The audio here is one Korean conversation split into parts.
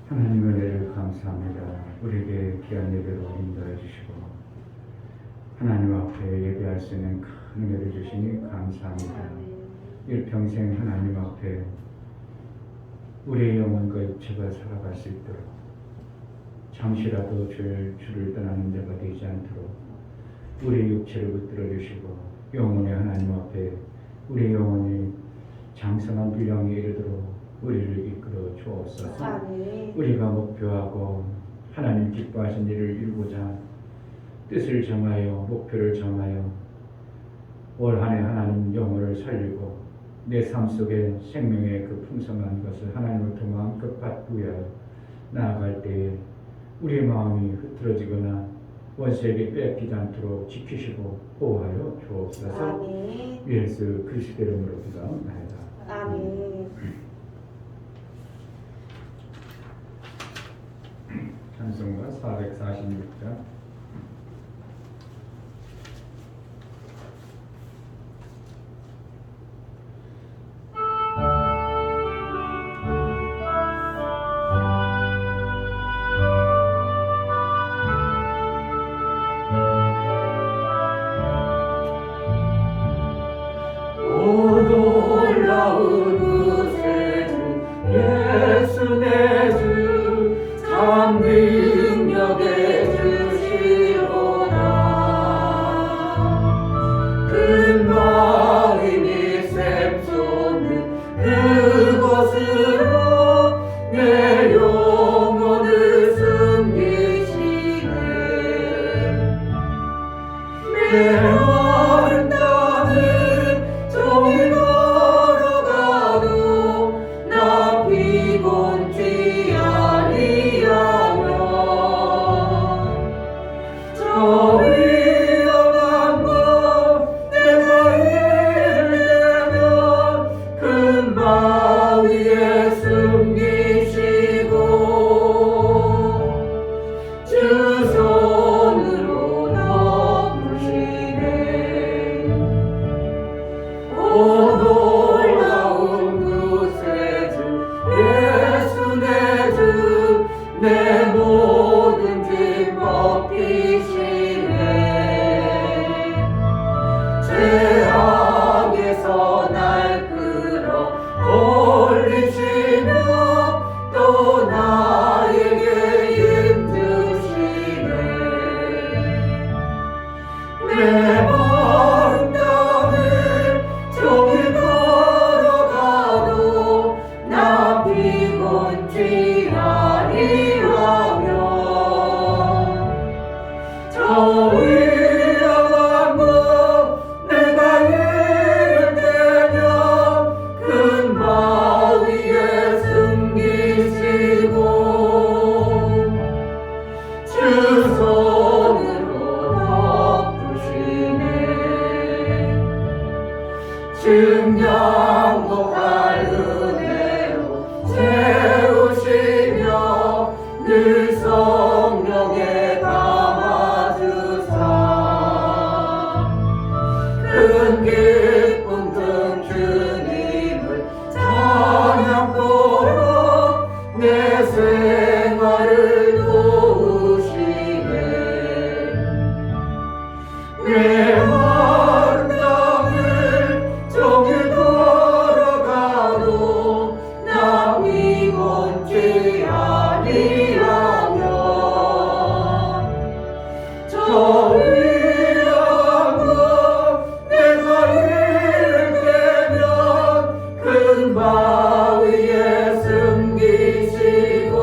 하나님의 은혜를 감사합니다. 우리에게 귀한 예배로 인도해 주시고 하나님 앞에 예배할 수 있는 큰 은혜를 주시니 감사합니다. 일평생 하나님 앞에 우리의 영혼과 육체가 살아갈 수 있도록 잠시라도 주를 떠나는 자가 되지 않도록 우리의 육체를 붙들어 주시고 영혼의 하나님 앞에 우리의 영혼이 장성한 분량에 이르도록 우리를 이끌어 주옵소서. 우리가 목표하고 하나님 기뻐하신 일을 이루고자 뜻을 정하여 목표를 정하여 올 한 해 하나님 영혼을 살리고 내 삶 속에 생명의 그 풍성한 것을 하나님을 통해 마음껏 받기 위하여 나아갈 때에 우리의 마음이 흐트러지거나 원수에게 빼앗기지 않도록 지키시고 보호하여 주옵소서. 예수 그리스도 이름으로 기도합니다. 아멘. 찬송가 446장. 놀라운 구세주 예수 내 주 참 능력의 주시로다. 금과 힘이 샘솟는 그곳으로 내 영혼을 숨기시네. 내 아름다운 종일 걸어가도 나 피곤치 아니하며 저 위험한 곳 내가 이를 때면 금바 위에 숨기시고 주 손으로 덮으시네. 오 놀라운 구세주 예수 내 주 내 모든 짐 벗기시네. 죄악에서 날 끌어 올리시며 또 나에게 힘주시네. 내 마음 땅을 종일 걸어가도 나 피곤치 아니하며 저 위험한 곳 내가 이를 때면 금바 위에 숨기시고 주 손으로 덮으시네. 증량복할 은혜로 채우시며 늘 성령에 담아주사 큰 기쁨 든 주님을 찬양토록 내 생활을 도우시네. 내 마음 땅을 종일 걸어가도 나 피곤치 아니하며 저 위험한 곳 내가 이를 때면 금바 위에 숨기시고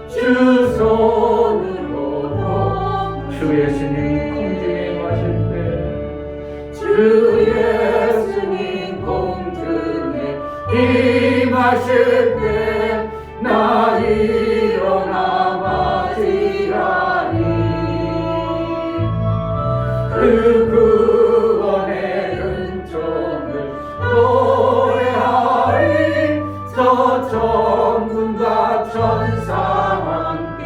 주 손으로 주 예수님 공중에 마실 때 주 예수님 공중에 임하실 때 나 일어나 맞이하리 그 구원의 은총을 노래하리 저 천군과 천사 함께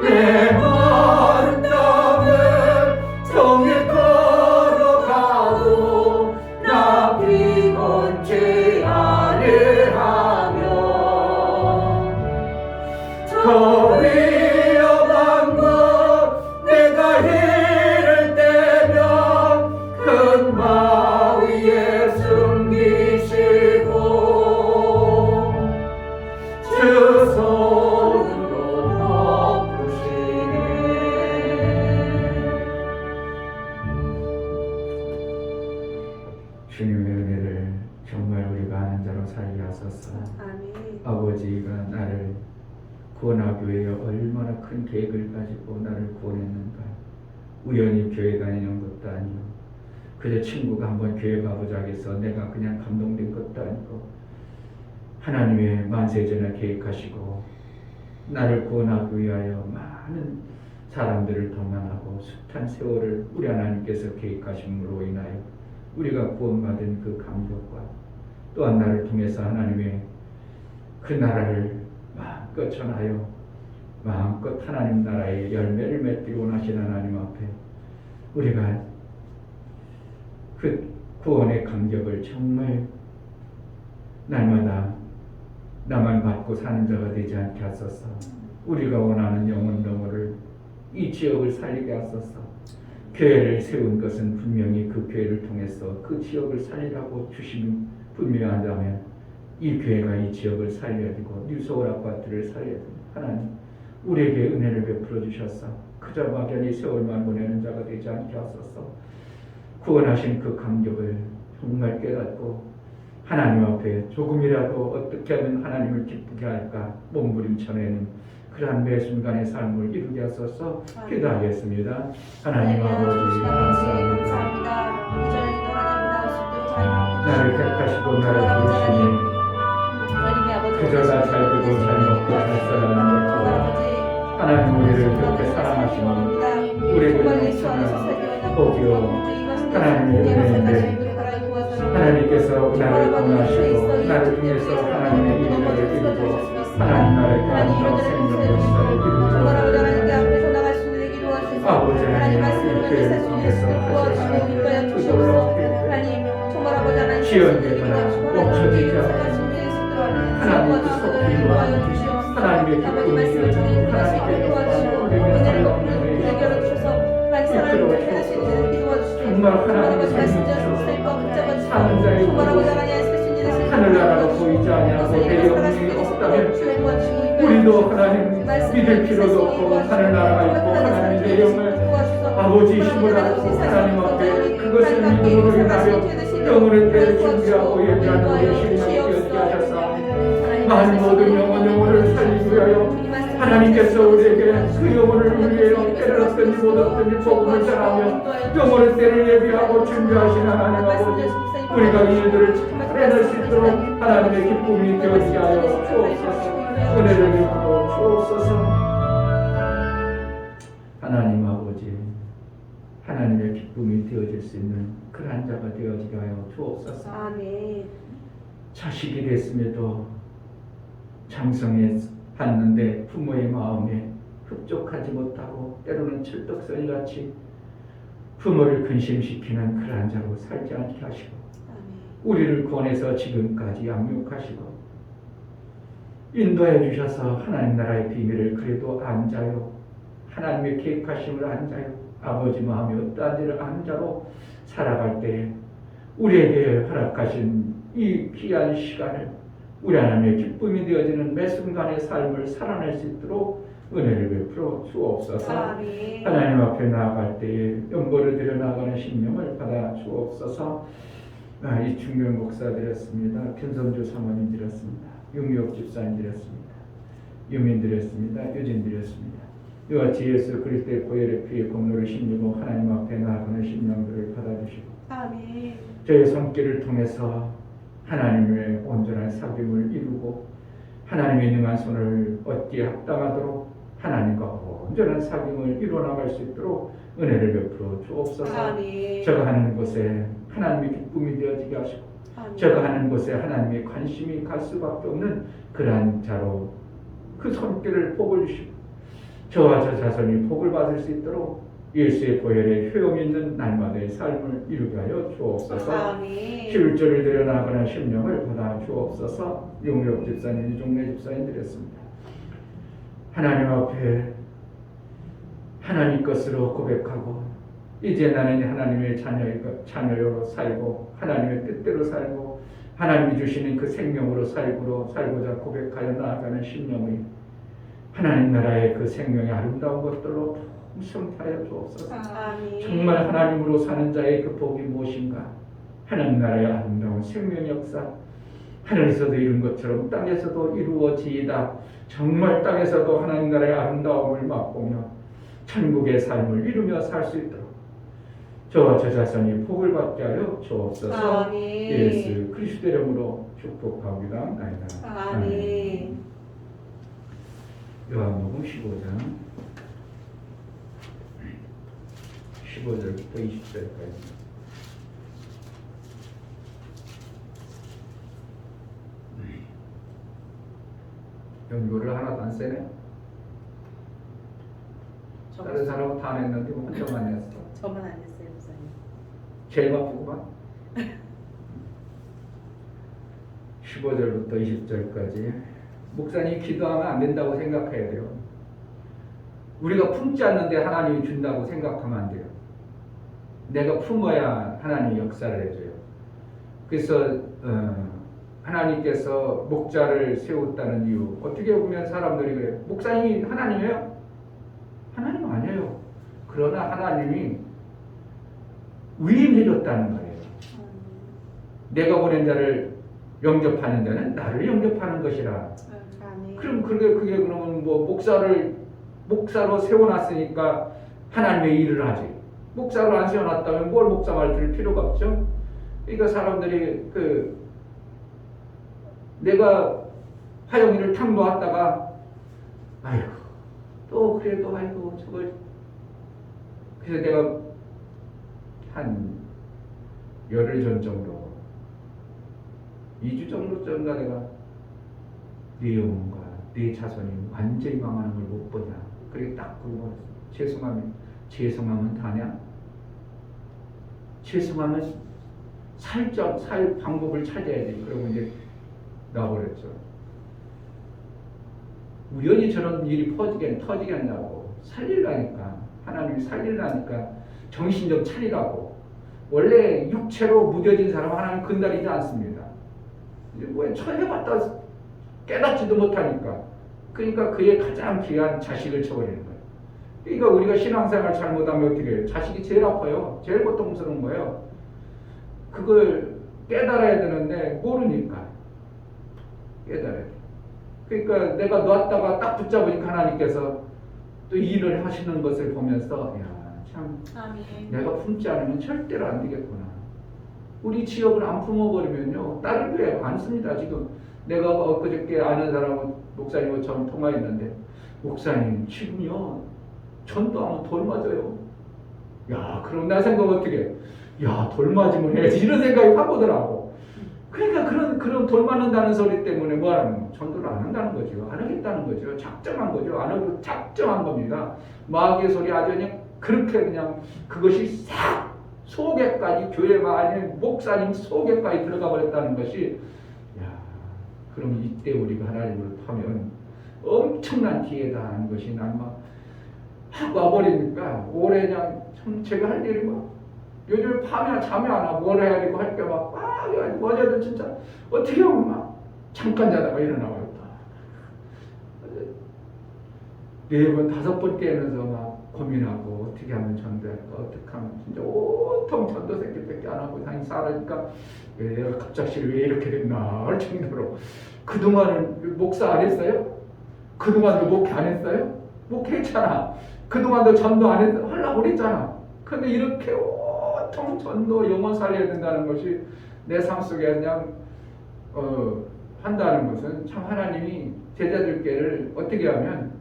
내 마른 땅을 정에 걸어가도 나 피곤치 아니하며 저 위험한 곳 내가 이를 때면 큰 바위에 숨기시고 주 손으로 덮으시네 주님의 은혜를 정말 우리가 아는 자로 살게 하소서. 아멘. 아버지가 나를 구원하기 위해 얼마나 큰 계획을 가지고 나를 구원했는가. 우연히 교회 다니는 것도 아니고 그저 친구가 한번 교회 가보자 해서 내가 그냥 감동된 것도 아니고 하나님의 만세전에 계획하시고 나를 구원하기 위하여 많은 사람들을 동원하고 숱한 세월을 우리 하나님께서 계획하심으로 인하여 우리가 구원받은 그 감격과 또한 나를 통해서 하나님의 그 나라를 마음껏 전하여 마음껏 하나님 나라의 열매를 맺기를 원하시는 하나님 앞에 우리가 그 구원의 감격을 정말 날마다 나만 받고 사는 자가 되지 않게 하소서. 우리가 원하는 영혼 덩어를 이 지역을 살리게 하소서. 교회를 세운 것은 분명히 그 교회를 통해서 그 지역을 살리라고 주시는 분명하다면 이 교회가 이 지역을 살려야 되고 뉴서울 아파트를 살려야 됩니다. 하나님 우리에게 은혜를 베풀어 주셔서 그저 막연히 세월만 보내는 자가 되지 않게 하소서. 구원하신 그 감격을 정말 깨닫고 하나님 앞에 조금이라도 어떻게 하면 하나님을 기쁘게 할까 몸부림쳐내는 그러한 매 순간의 삶을 이루게 하소서. 기도하겠습니다. 하나님 아버지 감사합니다. 나를 택하시고 나를 부르시니 그저 나 잘 되고 잘 먹고 잘 살아가는 것처럼 하나님 우리를 그렇게 사랑하시니 우리에게 넘치는 복이요 하나님의 은혜인데 하나님께서 나를 구원하시고 나를 통해서 하나님의 일을 이루고 하나님 나라의 아름다운 생명 역사를 이루고 아버지 하나님 이 교회를 통해서 하시는 뜻으로 지연되거나 멈춰지지 않고 하나님의 속히 하나님의 기쁨이 되어지고 하나님께 영광을 우리에게 살아오는 정말 하나님의 삶이 사는 자의 하늘나라가 보이지 아니하고 내 영혼이 없다면 우리도 하나님 믿을 필요도 없고 하늘나라가 있고 하나님 내 영을 아버지이심을 알고 하나님 앞에 그것을 믿음으로 인하여 영혼의 때를 준비하고 예비하는 우리 신령이 되었게 하셔서 많은 모든 영혼을 살리기 위하여 하나님께서 우리에게 그 영혼을 위하여 때를 얻든지 못 얻든지 복음을 전하며 영혼의 때를 예비하고 준비하신 하나님 아버지 우리가 이 일들을 잘 해낼 수 있도록 하나님의 기쁨이 되어지게 하여 주옵소서. 은혜를 베풀어 주옵소서. 하나님 아버지 하나님의 기쁨이 되어질 수 있는 그러한 자가 되어지게 하여 주옵소서. 아멘. 자식이 됐음에도 장성해 봤는데 부모의 마음에 흡족하지 못하고 때로는 철떡서리 같이 부모를 근심시키는 그러한 자로 살지 않게 하시고 우리를 구원해서 지금까지 양육하시고 인도해 주셔서 하나님 나라의 비밀을 그래도 안 자요 하나님의 계획하심을 안 자요 아버지 마음이 어떠한지를 안 자로 살아갈 때에 우리에게 허락하신 이 귀한 시간을 우리 하나님의 기쁨이 되어지는 매 순간의 삶을 살아낼 수 있도록 은혜를 베풀어 주옵소서. 하나님 앞에 나아갈 때에 연보를 들여 나아가는 심령을 받아 주옵소서. 이충경 목사 드렸습니다. 변성주 사모님 드렸습니다. 용역 집사님 드렸습니다. 유민 드렸습니다. 유진 드렸습니다. 이와 같이 예수 그리스도의 보혈의 피의 공로를 힘입어 하나님 앞에 나아가는 심령들을 받아주시고 아멘. 저의 손길을 통해서 하나님의 온전한 사귐을 이루고 하나님의 능한 손을 얻기에 합당하도록 하나님과 온전한 사귐을 이루어나갈 수 있도록 은혜를 베풀어 주옵소서. 아멘. 제가 하는 곳에 하나님의 기쁨이 되어지게 하시고 아멘. 제가 하는 곳에 하나님의 관심이 갈 수밖에 없는 그러한 자로 그 손길을 복을 주시고 저와 저 자손이 복을 받을 수 있도록 예수의 보혈에 효용 있는 날마다의 삶을 이루게 하여 주옵소서. 아멘. 11조를 드려나가는 심령을 받아 주옵소서. 용역 집사님, 이종래 집사님 드렸습니다. 하나님 앞에 하나님 것으로 고백하고 이제 나는 하나님의 자녀로 살고 하나님의 뜻대로 살고 하나님이 주시는 그 생명으로 살고자 고백하여 나아가는 심령이 하나님 나라의 그 생명의 아름다운 것들로 풍성하여 주옵소서. 아멘. 정말 하나님으로 사는 자의 그 복이 무엇인가? 하나님 나라의 아름다운 생명 역사, 하늘에서도 이룬 것처럼 땅에서도 이루어지이다. 정말 땅에서도 하나님 나라의 아름다움을 맛보며 천국의 삶을 이루며 살 수 있도록 저와 저 자손이 복을 받게 하여 주옵소서. 아멘. 예수 그리스도 이름으로 축복합니다. 아멘. 요한복음 15장 15절부터 20절까지. 연구를 하나도 안 세네. 다른 사람은 다 냈는데 뭐 혼자만 냈어. 저만 안 했어요, 목사님. 제일 바쁘구만. 15절부터 20절까지. 목사님 기도하면 안 된다고 생각해야 돼요. 우리가 품지 않는데 하나님이 준다고 생각하면 안 돼요. 내가 품어야 하나님이 역사를 해줘요. 그래서 하나님께서 목자를 세웠다는 이유, 어떻게 보면 사람들이 그래요. 목사님이 하나님이에요? 하나님 아니에요. 그러나 하나님이 위임해줬다는 말이에요. 내가 보낸 자를 영접하는 자는 나를 영접하는 것이라. 아멘. 그럼 그게 그러면 뭐 목사로 세워놨으니까 하나님의 일을 하지. 목사로 안 세워놨다면 뭘 목사 말 들을 필요가 없죠. 그러니까 사람들이 내가 화영이를 탁 놓았다가 아이고 또 그래도 아이고 저걸 그래서 내가 한 열흘 전 정도 2주 정도 전가 내가 네 영혼과 네 자손이 완전히 망하는 걸 못 보냐. 그렇게 딱 그러고 죄송하면 다냐? 죄송하면 살 방법을 찾아야지. 그러고 이제 나버렸죠. 우연히 저런 일이 터지겠냐고. 살리려니까. 하나님이 살리려니까 정신 좀 차리라고. 원래 육체로 무뎌진 사람은 하나님 건드리지 않습니다. 왜 해봤다 깨닫지도 못하니까. 그러니까 그의 가장 귀한 자식을 쳐버리는 거예요. 그러니까 우리가 신앙생활 잘못하면 어떻게 해요? 자식이 제일 아파요. 제일 고통스러운 거예요. 그걸 깨달아야 되는데 모르니까. 깨달아야 돼. 그러니까 내가 놨다가 딱 붙잡으니까 하나님께서 또 일을 하시는 것을 보면서 참 아멘. 내가 품지 않으면 절대로 안 되겠구나. 우리 지역을 안 품어버리면요 다른 교회 안 씁니다. 지금 내가 엊그저께 아는 사람은 목사님과 처음 통화했는데 목사님 지금요 전도하면 돌 맞아요. 야 그럼 나 생각 어떻게 해? 야 돌 맞으면 해야지 이런 생각이 확 오더라고. 그러니까 그런 돌 맞는다는 소리 때문에 뭐하는 전도를 안 한다는 거죠. 안 하겠다는 거죠. 작정한 거죠. 안 하고 작정한 겁니다. 마귀의 소리 아주 그냥 그렇게 그냥 그것이 싹 속에까지 교회가 아닌 목사님 속에까지 들어가 버렸다는 것이 그럼 이때 우리가 하나님을 파면 엄청난 기회다 하는 것이 난 막 확 와버리니까 올해 그냥 참 제가 할 일이 막 요즘 파면 잠이 안 와. 뭘 해야 되고 할 게 막 어제도 진짜 어떻게 하면 막 잠깐 자다가 일어나버렸다. 4번 5번 깨면서 막 고민하고 어떻게 하면 전도할까, 어떻게 하면 진짜 온통 전도생들밖에 안 하고 다니 살으니까 내가 갑자기 왜 이렇게 됐나 할 정도로. 그동안은 목사 안 했어요? 그동안도 목회 안 했어요? 목회했잖아. 그동안도 전도 안 했어? 하려고 그랬잖아. 근데 이렇게 온통 전도 영혼 살려야 된다는 것이 내 삶 속에 그냥 한다는 것은 참 하나님이 제자들께를 어떻게 하면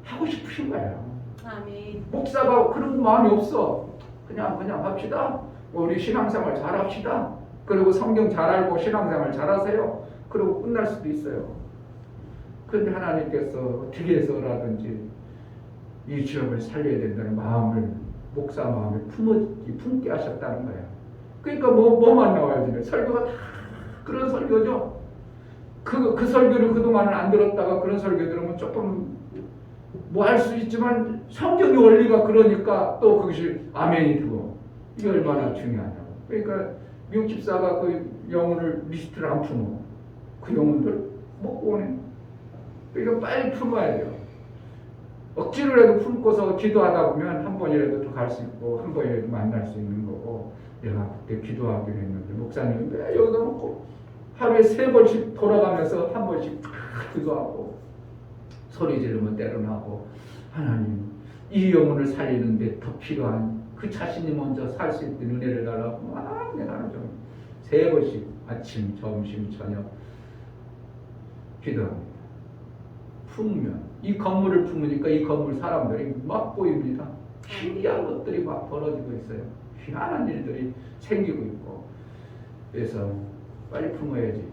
하고 싶으신 거예요. 아멘. 목사가 그런 마음이 없어. 그냥 합시다. 우리 신앙생활 잘 합시다. 그리고 성경 잘 알고 신앙생활 잘 하세요. 그리고 끝날 수도 있어요. 그런데 하나님께서 어떻게 해서라든지 이 지역을 살려야 된다는 마음을, 목사 마음을 품게 하셨다는 거예요. 그러니까 뭐만 나와야 되냐. 설교가 다 그런 설교죠. 그 설교를 그동안은 안 들었다가 그런 설교 들으면 조금 뭐 할 수 있지만 성경의 원리가 그러니까 또 그것이 아멘이 되고, 이게 얼마나 중요하냐고. 그러니까 미국 집사가 그 영혼을 리스트를 안 품어. 그 영혼들 못 보내. 그러니까 빨리 품어야 돼요. 억지로라도 품고서 기도하다 보면 한 번이라도 더 갈 수 있고 한 번이라도 만날 수 있는 거고. 내가 그때 기도하기로 했는데 목사님이 왜 여기다 놓고 하루에 3번씩 돌아가면서 한 번씩 기도하고 소리 지르면 때려나고, 하나님 이 영혼을 살리는데 더 필요한 그 자신이 먼저 살 수 있는 은혜를 달라고 막 내가 좀 3번씩 아침, 점심, 저녁 기도합니다. 품으면 이 건물을 품으니까 이 건물 사람들이 막 보입니다. 신기한 것들이 막 벌어지고 있어요. 희한한 일들이 생기고 있고. 그래서 빨리 품어야지.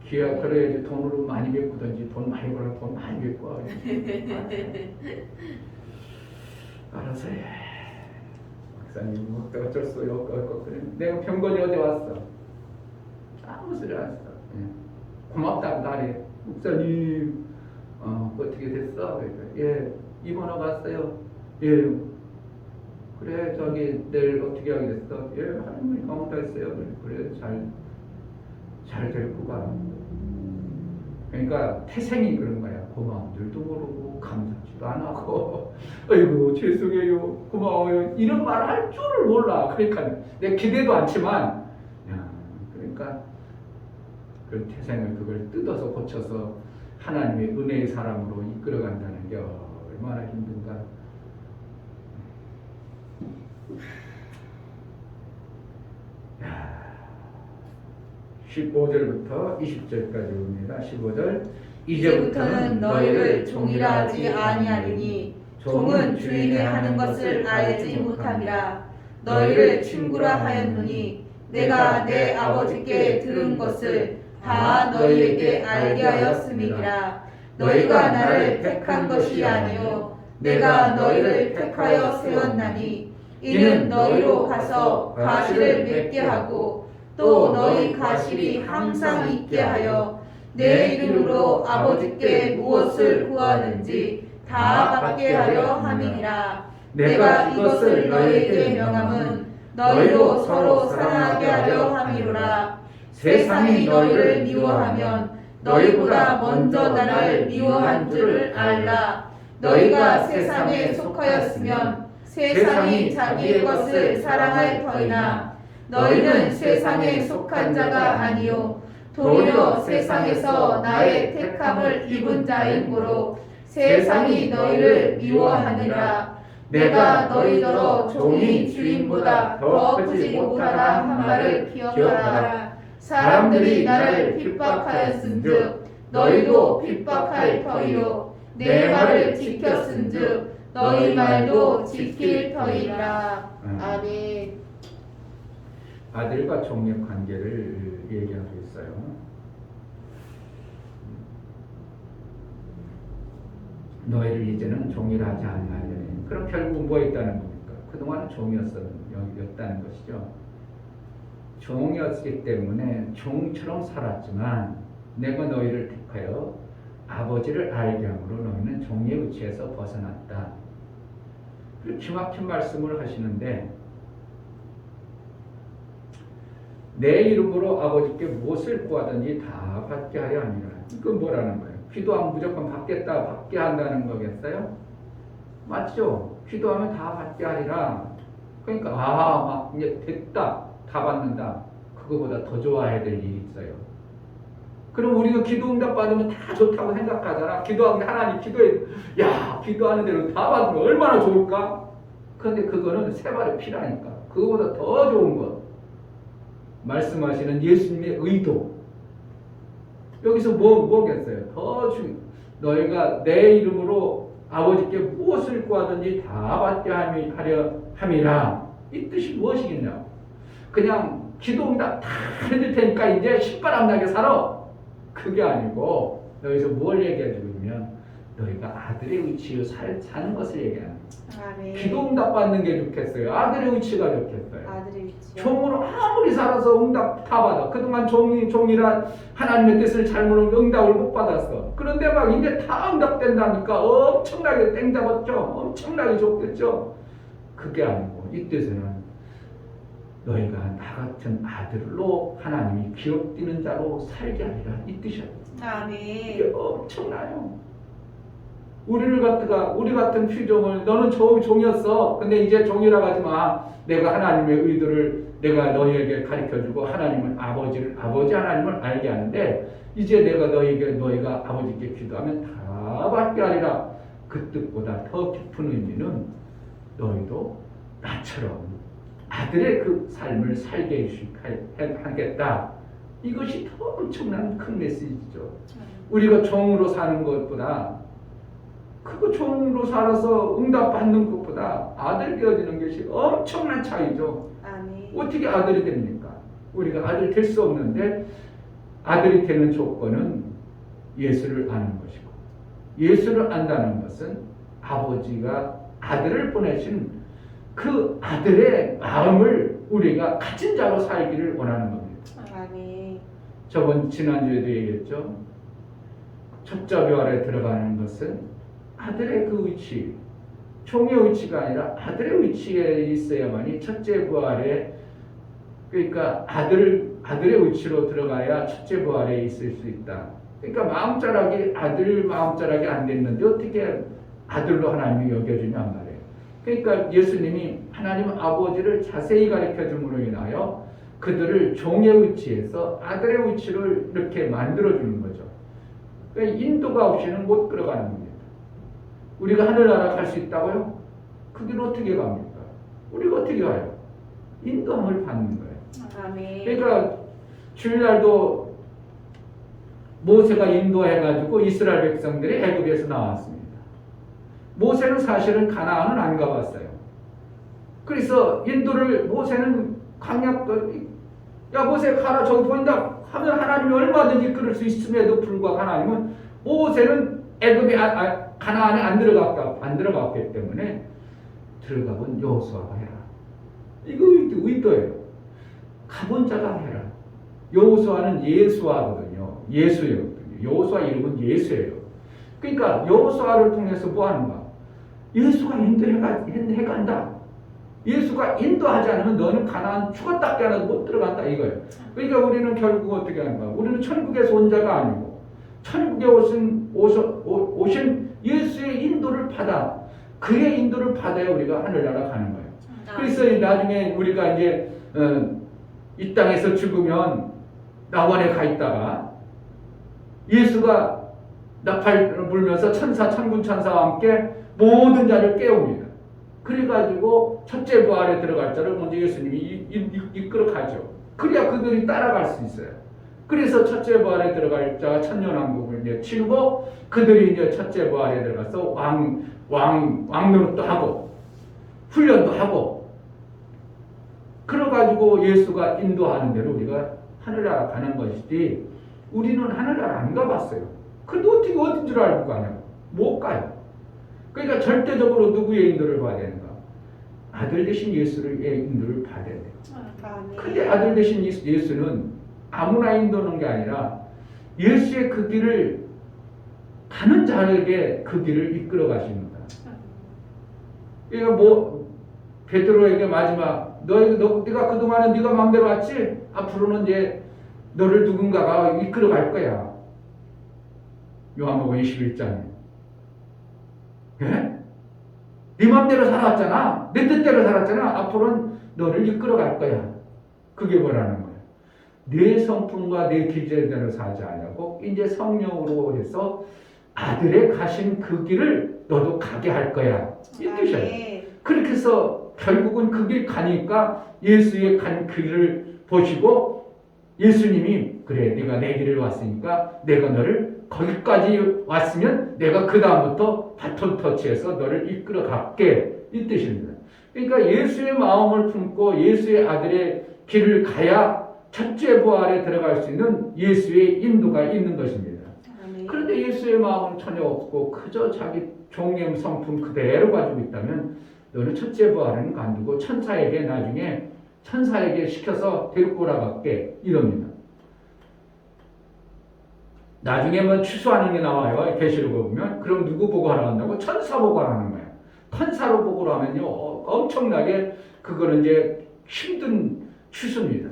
기아 그래야지 돈으로 많이 메꾸든지 돈 많이 벌어 돈 많이 메꿔. 알아서 해. 박사님 뭐 어쩔 수 없고 그래. 내가 병건이 어제 왔어. 아무 소리 안 했어. 고맙다 나래. 목사님 어떻게 됐어? 그러니까 예 입원하고 왔어요. 예 그래 저기 내일 어떻게 하게 됐어? 예 하나님이 감사했어요. 그래 잘 데리고 가. 그러니까 태생이 그런 거야. 고마운 줄도 모르고 감사하지도 안 하고 아이고 죄송해요 고마워요 이런 말 할 줄을 몰라. 그러니까 내 기대도 않지만 그러니까 그 태생을 그걸 뜯어서 고쳐서 하나님의 은혜의 사람으로 이끌어간다는 게 얼마나 힘든가. 15절부터 20절까지 옵니다. 15절 이제부터는 너희를 종이라 하지 아니하리니 종은 주인이 하는 것을 알지 못함이라. 너희를 친구라 하였노니 내가 내 아버지께 들은 것을 다 너희에게 알게 하였음이니라. 너희가 나를 택한 것이 아니요 내가 너희를 택하여 세웠나니 이는 너희로 가서 가시를 맺게 하고 또 너희 가실이 항상 있게 하여 내 이름으로 아버지께 무엇을 구하든지 다 받게 하려 함이니라. 내가 이것을 너희에게 명함은 너희로 서로 사랑하게 하려 함이로라. 세상이 너희를 미워하면 너희보다 먼저 나를 미워한 줄을 알라. 너희가 세상에 속하였으면 세상이 자기의 것을 사랑할 터이나 너희는 세상에 속한 자가 아니요 도리어 세상에서 나의 택함을 입은 자이므로 세상이 너희를 미워하니라. 내가 너희더러 종이 주인보다 더 크지 못하다 한 말을 기억하라. 사람들이 나를 핍박하였은즉 너희도 핍박할 터이요 내 말을 지켰은즉 너희 말도 지킬 터이라. 아멘. 아들과 종의 관계를 얘기하고 있어요. 너희를 이제는 종이라 하지 아니하리니. 그럼 결국 뭐 있다는 겁니까? 그동안은 종이었다는 것이죠. 종이었기 때문에 종처럼 살았지만 내가 너희를 택하여 아버지를 알게 함으로 너희는 종의 위치에서 벗어났다. 기막힌 말씀을 하시는데 내 이름으로 아버지께 무엇을 구하든지 다 받게 하려 함이라. 이건 뭐라는 거예요? 기도하면 무조건 받겠다, 받게 한다는 거겠어요? 맞죠? 기도하면 다 받게 하리라. 그러니까 막 이제 됐다, 다 받는다. 그거보다 더 좋아해야 될 일이 있어요. 그럼 우리가 기도 응답 받으면 다 좋다고 생각하잖아. 기도하면 하나님 기도하는 대로 다 받으면 얼마나 좋을까? 그런데 그거는 세 발의 피라니까. 그거보다 더 좋은 것. 말씀하시는 예수님의 의도. 여기서 뭐겠어요? 너희가 내 이름으로 아버지께 무엇을 구하든지 다 받게 하려 함이라. 이 뜻이 무엇이겠냐? 그냥 기도응답 다 해줄 테니까 이제 신바람 나게 살아. 그게 아니고 여기서 뭘 얘기해주고 있냐면 너희가 아들의 위치로 사는 것을 얘기하는 거예요. 기도응답 받는 게 좋겠어요? 아들의 위치가 좋겠어요? 아들의 위치. 종으로 아무리 살아서 응답 다 받아. 그동안 종이란 하나님의 뜻을 잘못 응답을 못 받았어. 그런데 막 이제 다 응답된다니까 엄청나게 땡 잡았죠. 엄청나게 좋겠죠. 그게 아니고 이 뜻에는 너희가 나 같은 아들로 하나님이 기업뛰는 자로 살게 하리라. 이 뜻이야. 이게 엄청나요. 우리 같은 피종을 너는 종이었어. 근데 이제 종이라고 하지 마. 내가 하나님의 의도를 내가 너희에게 가르쳐주고 하나님을 아버지 하나님을 알게 하는데 이제 내가 너희가 아버지께 기도하면 다 받게 하리라. 그 뜻보다 더 깊은 의미는 너희도 나처럼 아들의 그 삶을 살게 하겠다. 이것이 더 엄청난 큰 메시지죠. 우리가 종으로 사는 것보다 종으로 살아서 응답 받는 것보다 아들 되어지는 것이 엄청난 차이죠. 어떻게 아들이 됩니까? 우리가 아들 될 수 없는데 아들이 되는 조건은 예수를 아는 것이고 예수를 안다는 것은 아버지가 아들을 보내신 그 아들의 마음을 우리가 가진 자로 살기를 원하는 겁니다. 지난주에도 얘기했죠. 첩자묘 아래 들어가는 것은 아들의 그 위치, 종의 위치가 아니라 아들의 위치에 있어야만이 첫째 부활에 그러니까 아들의 위치로 들어가야 첫째 부활에 있을 수 있다. 그러니까 아들 마음자락이 안 됐는데 어떻게 아들로 하나님이 여겨주냐 말이에요. 그러니까 예수님이 하나님 아버지를 자세히 가르쳐 줌으로 인하여 그들을 종의 위치에서 아들의 위치를 이렇게 만들어 주는 거죠. 그러니까 인도가 없이는 못 들어가는 겁니다. 우리가 하늘나라 갈 수 있다고요? 그 길 어떻게 갑니까? 우리가 어떻게 가요? 인도함을 받는 거예요. 그러니까 주일날도 모세가 인도해가지고 이스라엘 백성들이 애굽에서 나왔습니다. 모세는 사실은 가나안은 안 가봤어요. 그래서 모세는 야 모세 가라 저기 보인다 하면 하나님이 얼마든지 이끌을 수 있음에도 불구하고 하나님은 모세는 애굽에 가나안에 안 들어갔기 때문에 들어가본 여호수아가 해라. 이거 의도예요. 가본 자가 해라. 여호수아는 예수아거든요. 예수였거든요. 여호수아 이름은 예수예요. 그러니까 여호수아를 통해서 뭐 하는가? 예수가 인도해간다. 예수가 인도하지 않으면 너는 가나안 죽었다 깨어나도 못 들어간다 이거예요. 그러니까 우리는 결국 어떻게 하는가? 우리는 천국에서 온 자가 아니고 천국에 오신 예수의 인도를 받아 그의 인도를 받아야 우리가 하늘나라 가는 거예요. 그래서 나중에 우리가 이제 이 땅에서 죽으면 낙원에 가 있다가 예수가 나팔을 불면서 천군 천사와 함께 모든 자를 깨웁니다. 그래가지고 첫째 부활에 들어갈 자를 먼저 예수님이 이끌어 가죠. 그래야 그들이 따라갈 수 있어요. 그래서 첫째 부활에 들어갈 자가 천년왕국을 이제 치르고 그들이 이제 첫째 부활에 들어가서 왕노릇도 하고 훈련도 하고 그래가지고 예수가 인도하는 대로 우리가 하늘나라 가는 것이지 우리는 하늘나라 안 가봤어요. 근데 어떻게 어딘 줄 알고 가냐고. 못 가요. 그러니까 절대적으로 누구의 인도를 받아야 되는가? 아들 되신 예수의 인도를 받아야 돼요. 근데 아들 되신 예수는 아무나 인도하는 게 아니라 예수의 그 길을 가는 자에게 그 길을 이끌어 가십니다. 그러니까 베드로에게 마지막 네가 그동안은 네가 마음대로 왔지? 앞으로는 이제 너를 누군가가 이끌어 갈 거야. 요한복음 21장에. 예? 네 맘대로 살았잖아. 내 뜻대로 살았잖아. 앞으로는 너를 이끌어갈 거야. 그게 뭐라는 거야? 내 성품과 내 기질대로 살지 않냐고 이제 성령으로 해서 아들의 가신 그 길을 너도 가게 할 거야. 이 뜻이에요. 그렇게 해서 결국은 그 길 가니까 예수의 간 길을 보시고 예수님이 그래 네가 내 길을 왔으니까 내가 너를 거기까지 왔으면 내가 그 다음부터 바톤 터치해서 너를 이끌어 갈게 이 뜻입니다. 그러니까 예수의 마음을 품고 예수의 아들의 길을 가야 첫째 부활에 들어갈 수 있는 예수의 인도가 있는 것입니다. 그런데 예수의 마음은 전혀 없고 그저 자기 종의 성품 그대로 가지고 있다면 너는 첫째 부활은 간두고 천사에게 나중에 천사에게 시켜서 데리고 오라갈게 이럽니다. 나중에 뭐 취소하는 게 나와요. 계시록을 보면. 그럼 누구 보고 하라 한다고? 천사 보고 하라는 거예요. 천사로 보고 하면요 엄청나게 그거는 이제 힘든 취소입니다.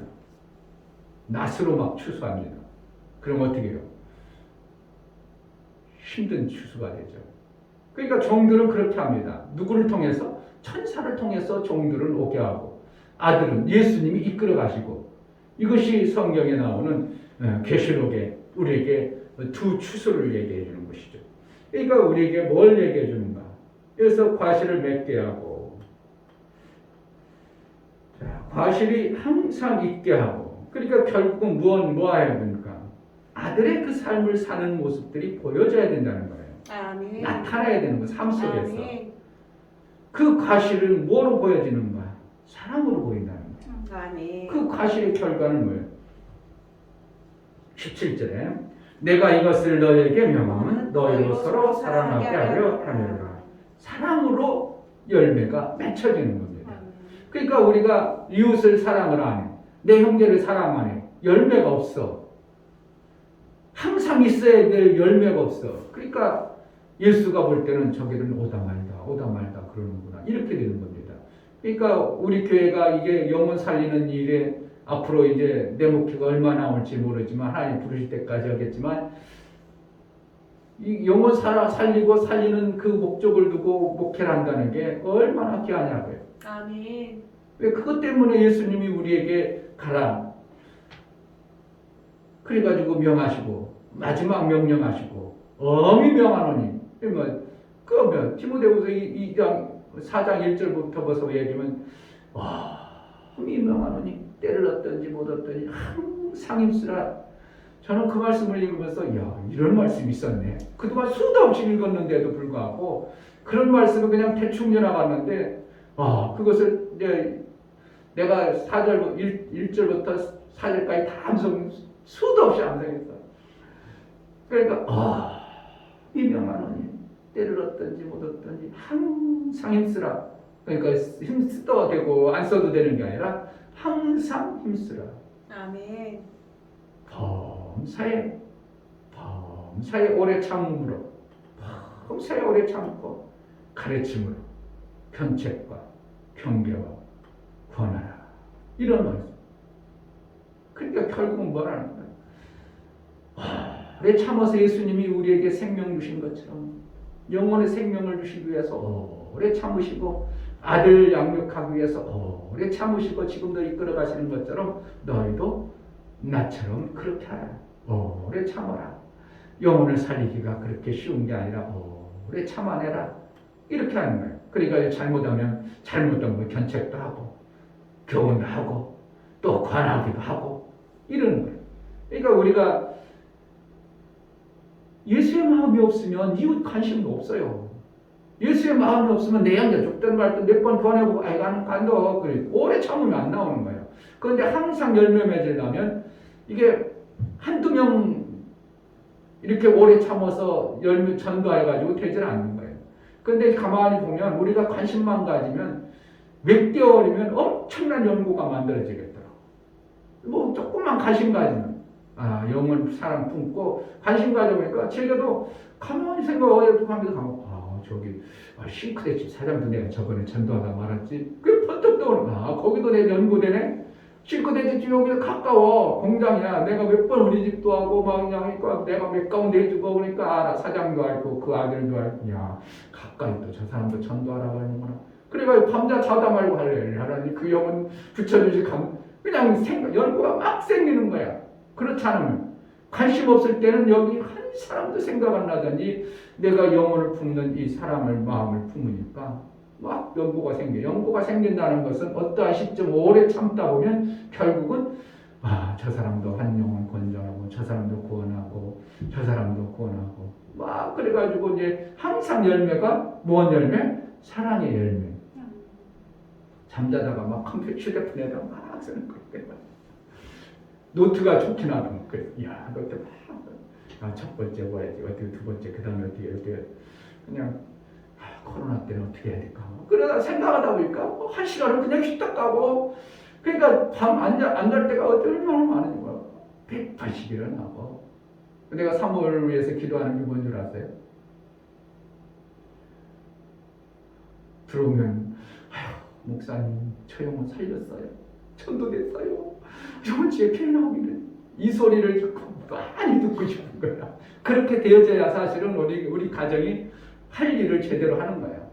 낫으로 막 취소합니다. 그럼 어떻게 해요? 힘든 취소가 되죠. 그러니까 종들은 그렇게 합니다. 누구를 통해서? 천사를 통해서 종들은 오게 하고 아들은 예수님이 이끌어 가시고 이것이 성경에 나오는 계시록에 우리에게 두 추수를 얘기해 주는 것이죠. 그러니까 우리에게 뭘 얘기해 주는가? 그래서 과실을 맺게 하고 과실이 항상 있게 하고 그러니까 결국은 뭐 해야 됩니까? 아들의 그 삶을 사는 모습들이 보여져야 된다는 거예요. 아멘. 나타나야 되는 거, 삶 속에서. 아멘. 그 과실은 뭐로 보여지는가? 사랑으로 보인다는 거예요. 아멘. 그 과실의 결과는 뭐예요? 17절에 내가 이것을 너에게 명함은 너희로 서로 사랑하게 하려 함이라. 사랑으로 열매가 맺혀지는 겁니다. 그러니까 우리가 이웃을 사랑을 안 해. 내 형제를 사랑 안 해. 열매가 없어. 항상 있어야 될 열매가 없어. 그러니까 예수가 볼 때는 저기는 오다 말다 그러는구나. 이렇게 되는 겁니다. 그러니까 우리 교회가 이게 영혼 살리는 일에 앞으로 이제 내 목표가 얼마나 올지 모르지만 하나님 부르실 때까지 하겠지만 이 영혼 살리고 살리는 그 목적을 두고 목회를 한다는 게 얼마나 귀하냐고요. 아멘. 왜 그것 때문에 예수님이 우리에게 가라. 그래가지고 명하시고 마지막 명령하시고 엄히 명하노니 그 디모데후서 2장 4장 1절부터 벌써 얘기하면 엄히 명하노니 때를 얻든지 못 얻든지 항상 힘쓰라. 저는 그 말씀을 읽으면서 이런 말씀이 있었네. 그동안 수도 없이 읽었는데도 불구하고 그런 말씀을 그냥 대충 지나갔는데 그것을 이제 내가 1절부터 4절까지 다 수도 없이 암송했어. 그러니까 이명하노니 때를 얻든지 못 얻든지 항상 힘쓰라. 그러니까 힘써도 되고 안 써도 되는 게 아니라 항상 힘쓰라. 아멘. 범사에 오래 참음으로 범사에 오래 참고 가르침으로 편책과 경계와 권하라. 이런 말씀. 그러니까 결국은 뭐라는 거야? 오래 참아서 예수님이 우리에게 생명 주신 것처럼 영혼의 생명을 주시기 위해서 오래 참으시고 아들 양육하기 위해서 오래 참으시고 지금도 이끌어 가시는 것처럼 너희도 나처럼 그렇게 하라. 오래 참아라. 영혼을 살리기가 그렇게 쉬운 게 아니라 오래 참아내라. 이렇게 하는 거예요. 그러니까 잘못하면 잘못한 거 견책도 하고 교훈도 하고 또 관하기도 하고 이러는 거예요. 그러니까 우리가 예수의 마음이 없으면 이웃 관심도 없어요. 예수의 마음이 없으면 내 형제 죽든 말든 몇 번 권해보고 나는 간다. 그래. 오래 참으면 안 나오는 거예요. 그런데 항상 열매 맺으려면 이게 한두 명 이렇게 오래 참아서 열매 전도해가지고 되질 않는 거예요. 그런데 가만히 보면 우리가 관심만 가지면 몇 개월이면 엄청난 연구가 만들어지겠더라고. 뭐 조금만 관심 가지면 영혼 사랑 품고 관심 가져보니까 제가도 가만히 생각하면서 가면 저기 싱크대 집 사장도 내가 저번에 전도하다 말았지. 그게 번뜩 떠오르면 거기도 내 연구되네. 실컷해도 여기 가까워. 공장이야. 내가 몇 번 우리 집도 하고 막 그냥 하니까 내가 몇 가운데 해주고 그러니까 알아. 사장도 알고 그 아들도 알고. 야 가까이 또 저 사람도 전도하라고 하는구나. 그래가 밤낮 자다 말고 할래. 하라니 그 영혼 붙여주지 그냥 연구가 막 생기는 거야. 그렇지 않으면 관심 없을 때는 여기 한 사람도 생각 안 나더니 내가 영혼을 품는 이 사람을 마음을 품으니까 막 연고가 생겨. 연고가 생긴다는 것은 어떠한 시점 오래 참다 보면 결국은 저 사람도 한 영혼 건져하고 저 사람도 구원하고 저 사람도 구원하고 막 그래가지고 이제 항상 열매가 뭔 열매? 사랑의 열매. 잠자다가 막 컴퓨터 휴대폰에다 막 쓰는 거예요. 노트가 좋긴 하고 그래. 야 노트 막 첫 번째 뭐야지 어떻게 두 번째 그 다음에 어떻게 그냥 코로나 때는 어떻게 해야 될까? 그러다 생각하다 보니까 한 시간을 그냥 휘딱 가고 그러니까 밤 안 잘 때가 얼마나 많은 거야. 180일은 하고 내가 사모를 위해서 기도하는 게 뭔 줄 아세요? 들어오면 목사님 저 영혼 살렸어요. 전도됐어요. 저번 주에 피해 나오기를 이 소리를 듣고 많이 듣고 싶은 거야. 그렇게 되어져야 사실은 우리 가정이 할 일을 제대로 하는 거예요.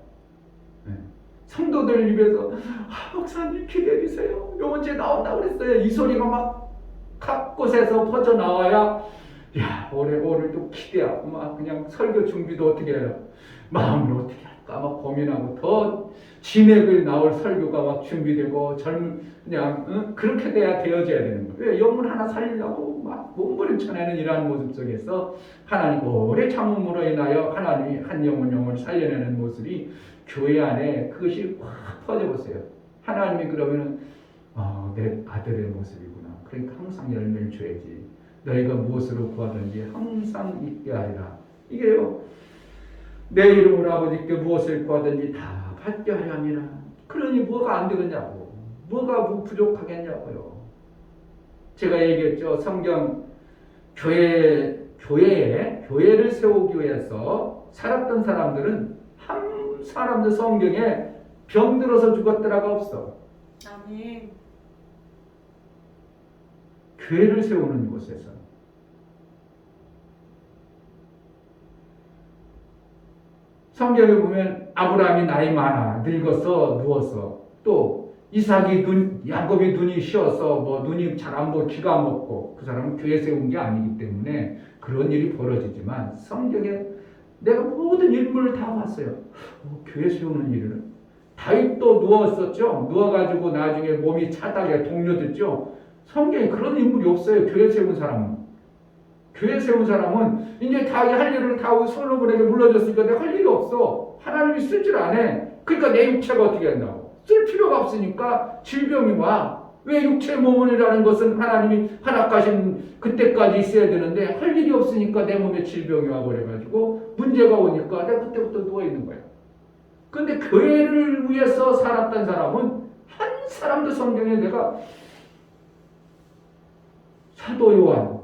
네. 성도들 입에서 목사님 기대해 주세요. 요번 주에 나온다고 그랬어요. 이 소리가 막 각 곳에서 퍼져 나와야 야 오늘도 기대하고 막 그냥 설교 준비도 어떻게 해요. 마음을 어떻게 할까 막 고민하고 더 진액을 나올 설교가 막 준비되고 그냥 그렇게 돼야 되어져야 되는 거예요. 왜 영혼 하나 살리려고 막 몸부림쳐내는 이러한 모습 속에서 하나님 오래 참음으로 인하여 하나님이 한 영혼을 살려내는 모습이 교회 안에 그것이 확 퍼져보세요. 하나님이 그러면은 내 아들의 모습이구나. 그러니까 항상 열매를 줘야지. 너희가 무엇으로 구하든지 항상 있게 하리라. 이게요. 내 이름으로 아버지께 무엇을 구하든지 다 받게 하려 함이라. 그러니 뭐가 안 되겠냐고. 뭐가 부족하겠냐고요. 제가 얘기했죠. 성경 교회를 세우기 위해서 살았던 사람들은 한 사람도 성경에 병들어서 죽었더라가 없어. 아멘. 교회를 세우는 곳에서 성경에 보면 아브라함이 나이 많아 늙어서 누웠어. 또 야곱이 눈이 쉬어서 눈이 잘 안 보고 귀가 안 먹고 그 사람은 교회 세운 게 아니기 때문에 그런 일이 벌어지지만 성경에 내가 모든 인물을 다 봤어요. 교회 세우는 일은 다윗도 누웠었죠. 누워가지고 나중에 몸이 차다게 동료됐죠. 성경에 그런 인물이 없어요. 교회 세운 사람은. 교회 세운 사람은 이제 다 할 일을 다 솔로몬에게 물려줬으니까 내가 할 일이 없어. 하나님이 쓸 줄 안 해. 그러니까 내 육체가 어떻게 한다고. 쓸 필요가 없으니까 질병이 와. 왜 육체 몸이라는 것은 하나님이 허락하신 그때까지 있어야 되는데 할 일이 없으니까 내 몸에 질병이 와버려가지고 문제가 오니까 내가 그때부터 누워있는 거야. 그런데 교회를 위해서 살았던 사람은 한 사람도 성경에 내가 사도 요한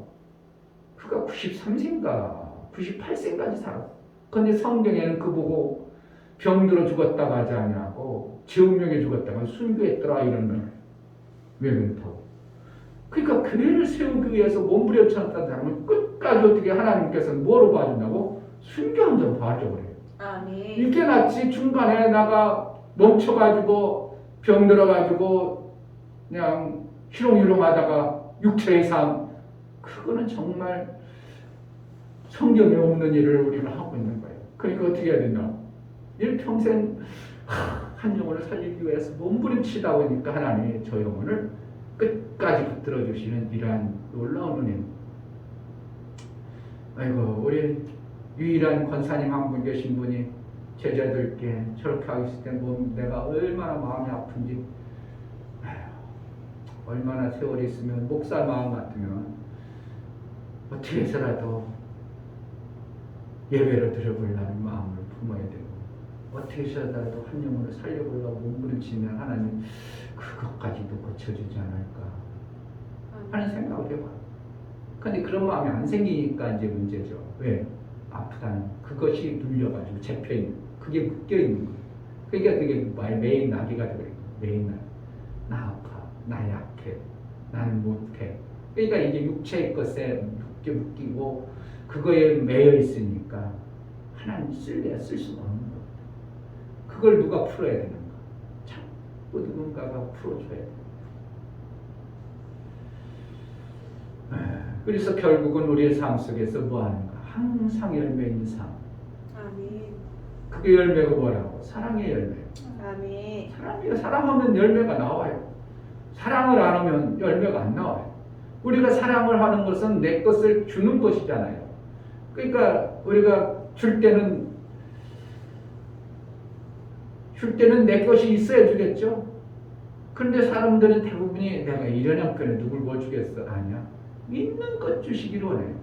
그가 93세인가 98세까지 살았어. 그런데 성경에는 그 보고 병들어 죽었다고 하지 않냐고 제운명에 죽었다고 순교했더라 이러는 왜 그렇다고. 그러니까 교회를 세우기 위해서 몸부림쳤던 사람을 끝까지 어떻게 하나님께서는 뭐로 봐준다고? 순교한 점 봐줘 그래요. 아멘. 이게 낫지 중간에 나가 멈춰가지고 병들어가지고 그냥 희롱희롱하다가 육체의 삶 그거는 정말 성경에 없는 일을 우리가 하고 있는 거예요. 그러니까 어떻게 해야 되나? 일평생 한 영혼을 살리기 위해서 몸부림치다 보니까 하나님이 저 영혼을 끝까지 붙들어 주시는 이러한 놀라운 은혜. 아이고 우리 유일한 권사님 한 분 계신 분이 제자들께 저렇게 하고 있을 때 내가 얼마나 마음이 아픈지 얼마나 세월이 있으면 목사 마음 같으면 어떻게 해서라도 예배를 드려보려는 마음을 품어야 되고 어떻게 해서라도 한 영혼을 살려보려고 몸부림치면 하나님 그것까지도 고쳐주지 않을까 하는 생각을 해봐. 근데 그런 마음이 안 생기니까 이제 문제죠. 왜? 아프다는 그것이 눌려가지고 잡혀있는 그게 묶여있는 거예요. 그러니까 그게 매일 나기가 되거든요. 매일 나 아파, 나 약해, 나는 못해. 그러니까 이게 육체의 것에 묶이고 그거에 매여 있으니까 하나님 쓸 수가 없는 거예요. 그걸 누가 풀어야 되는가? 자꾸 누군가가 풀어줘야 돼요. 그래서 결국은 우리의 삶 속에서 뭐 하는가? 항상 열매인 삶. 아멘. 그게 열매가 뭐라고? 사랑의 열매. 아멘. 사랑하면 열매가 나와요. 사랑을 안 하면 열매가 안 나와요. 우리가 사랑을 하는 것은 내 것을 주는 것이잖아요. 그러니까 우리가 줄 때는 내 것이 있어야 주겠죠. 그런데 사람들은 대부분이 내가 이런 형편에 누굴 뭐 주겠어? 아니야. 있는 것 주시기로 원해요.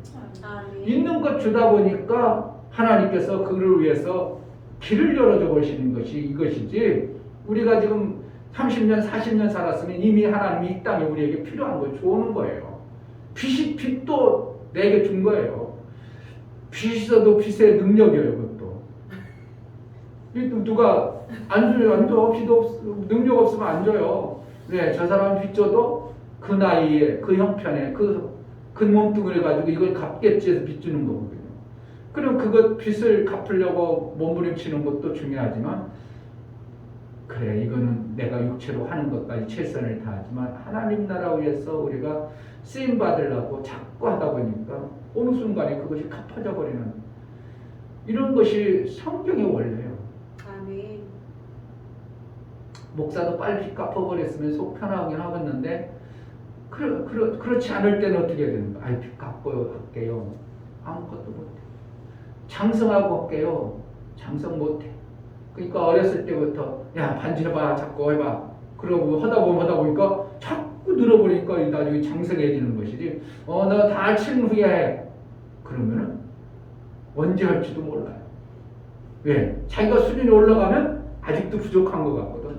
아멘. 있는 것 주다 보니까 하나님께서 그를 위해서 길을 열어줘 보시는 것이 이것이지, 우리가 지금 30년, 40년 살았으면 이미 하나님이 이 땅에 우리에게 필요한 걸 주오는 거예요. 빚도 내게 준 거예요. 빚이 있어도 빚의 능력이에요, 그것도. 누가 안 줘요? 안 줘. 능력 없으면 안 줘요. 네, 저 사람 빚 줘도 그 나이에, 그 형편에, 그 몸뚱이를 가지고 이걸 갚겠지 해서 빚 주는 거거든요. 그럼 그것 빚을 갚으려고 몸부림치는 것도 중요하지만, 그래, 이거는 내가 육체로 하는 것까지 최선을 다하지만 하나님 나라 위해서 우리가 쓰임 받으려고 자꾸 하다 보니까 어느 순간에 그것이 갚아져 버리는, 이런 것이 성경의 원리예요. 아멘. 목사도 빨리 빚 갚아버렸으면 속 편하긴 하겠는데, 그렇지 않을 때는 어떻게 해야 되는가? 아이, 빚 갚고 할게요. 아무것도 못해. 장성하고 할게요. 장성 못해. 그러니까 어렸을 때부터 야, 반지해봐, 자꾸 해봐. 그러고 하다 보니까 자꾸 늘어버리니까 나중에 장성해지는 것이지. 너 다 친 후에 해. 그러면은 언제 할지도 몰라요. 왜? 자기가 수준이 올라가면 아직도 부족한 것 같거든.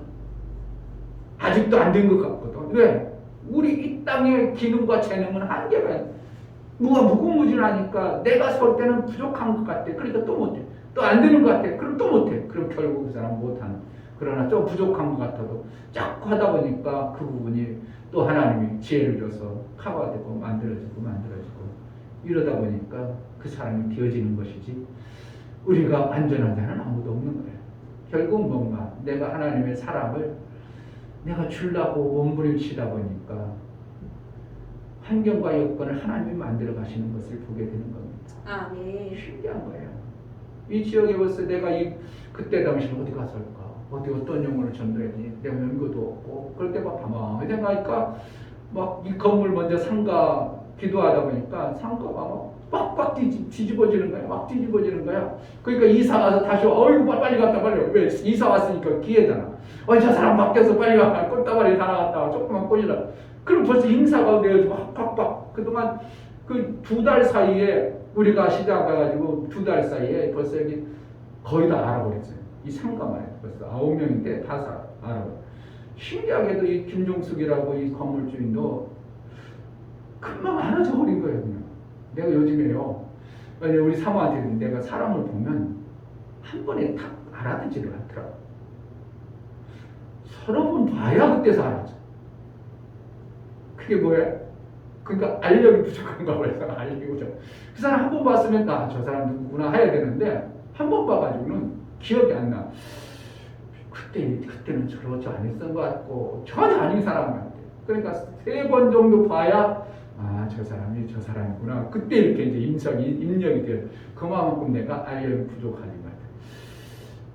아직도 안 된 것 같거든. 왜? 우리 이 땅의 기능과 재능은 한계가 있어요. 뭐가 무궁무진하니까 내가 설 때는 부족한 것 같아. 그러니까 또 못해. 또 안 되는 것 같아. 그럼 또 못해. 그럼 결국 그 사람 못하는. 그러나 좀 부족한 것 같아도 자꾸 하다 보니까 그 부분이 또 하나님이 지혜를 줘서 커버되고 만들어지고 이러다 보니까 그 사람이 되어지는 것이지, 우리가 완전한 자는 아무도 없는 거예요. 결국 뭔가 내가 하나님의 사랑을 내가 주려고 몸부림치다 보니까 환경과 여건을 하나님이 만들어 가시는 것을 보게 되는 겁니다. 아멘. 신기한 거예요. 이 지역에 벌써 내가 그때 당시 어디 갔을까? 어떤 영혼을 전도했니? 내가 연구도 없고, 그럴 때 막 가만히 생각하니까 막 이 건물 먼저 상가 기도하다 보니까 상가가 막 뒤집어지는 거야. 막 뒤집어지는 거야. 그러니까 이사 가서 다시 어이구 빨리 갔다 빨리. 왜? 이사 왔으니까 기회잖아. 저 사람 바뀌어서 빨리 가. 꽃다발이 다 나갔다. 조금만 꽂으라. 그럼 벌써 인사가 되어지고 팍팍팍. 그동안 그 2달 사이에 우리가 시장 가가지고 2달 사이에 벌써 여기 거의 다 알아버렸어요. 이 상가만 해도 벌써 9명인데 다 알아버렸어요. 신기하게도 이 김종숙이라고 이 건물 주인도 금방 알아져 버린 거예요. 그냥. 내가 요즘에요, 우리 사모한테 내가 사람을 보면 한 번에 딱 알아듣지를 않더라고. 서너 번 봐야 그때서 알아죠. 그게 뭐야? 그러니까 알력이 부족한가 봐요. 알력이 부족. 그 사람 한 번 봤으면 저 사람 누구구나 해야 되는데 한 번 봐가지고는 기억이 안 나. 그때는 저러지 않았던 것 같고 전혀 아닌 사람 같아. 그러니까 3번 정도 봐야 저 사람이 저 사람이구나. 그때 이렇게 이제 입력이 돼요. 그만큼 내가 알력이 부족하는 것 같아.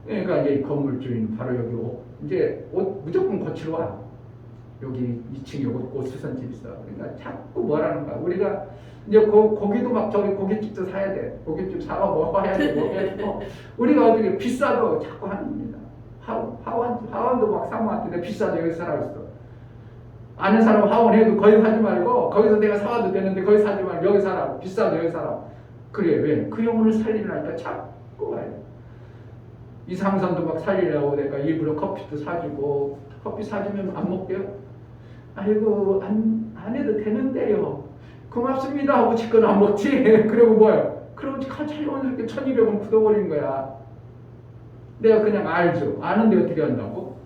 그러니까 이제 건물주인 바로 여기 이제 옷 무조건 고치러 와. 여기 2층에 옷 수선집 있어. 그러니까 자꾸 뭐라는 거야. 우리가 이제 고기도 막 저기 고깃집도 사야 돼. 고깃집 사와 먹어야 돼. 우리가 어떻게 비싸도 자꾸 하는 겁니다. 하원도 막 사모한테 내가 비싸도 여기 사라고 있어. 아는 사람 하원해도 거기 사지 말고, 거기서 내가 사와도 되는데 거기 사지 말고 여기 사라. 비싸도 여기 사라. 그래. 왜? 그 영혼을 살리려니까 자꾸 와요. 이상선도 막 살리려고 내가 일부러 커피도 사주고, 커피 사주면 안 먹게요? 아이고 안 해도 되는데요. 고맙습니다 하고 지금 안 먹지. 그리고 뭐야? 그러고 자연스럽게 1200원 굳어버린 거야. 내가 그냥 알죠. 아는데 어떻게 한다고?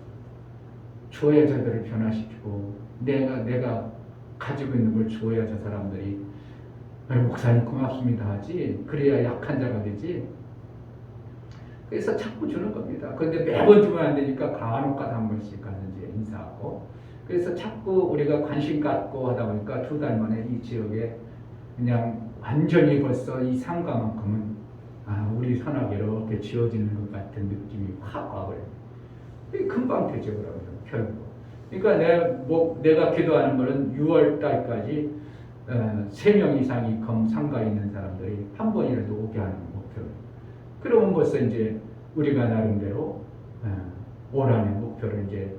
줘야 저들을 변화시키고 내가 가지고 있는 걸 줘야 저 사람들이 목사님 고맙습니다 하지. 그래야 약한 자가 되지. 그래서 자꾸 주는 겁니다. 그런데 매번 주면 안 되니까 간혹가다 한 번씩 가든지 인사하고. 그래서 자꾸 우리가 관심 갖고 하다 보니까 2달 만에 이 지역에 그냥 완전히 벌써 이 상가만큼은 우리 산악에 이렇게 지어지는 것 같은 느낌이 확 와버려요. 금방 되죠, 그러면 결국. 그러니까 내가 기도하는 거는 6월 달까지 3명 이상이 상가에 있는 사람들이 한 번이라도 오게 하는 목표예요. 그러면 벌써 이제 우리가 나름대로 올 한해 목표를 이제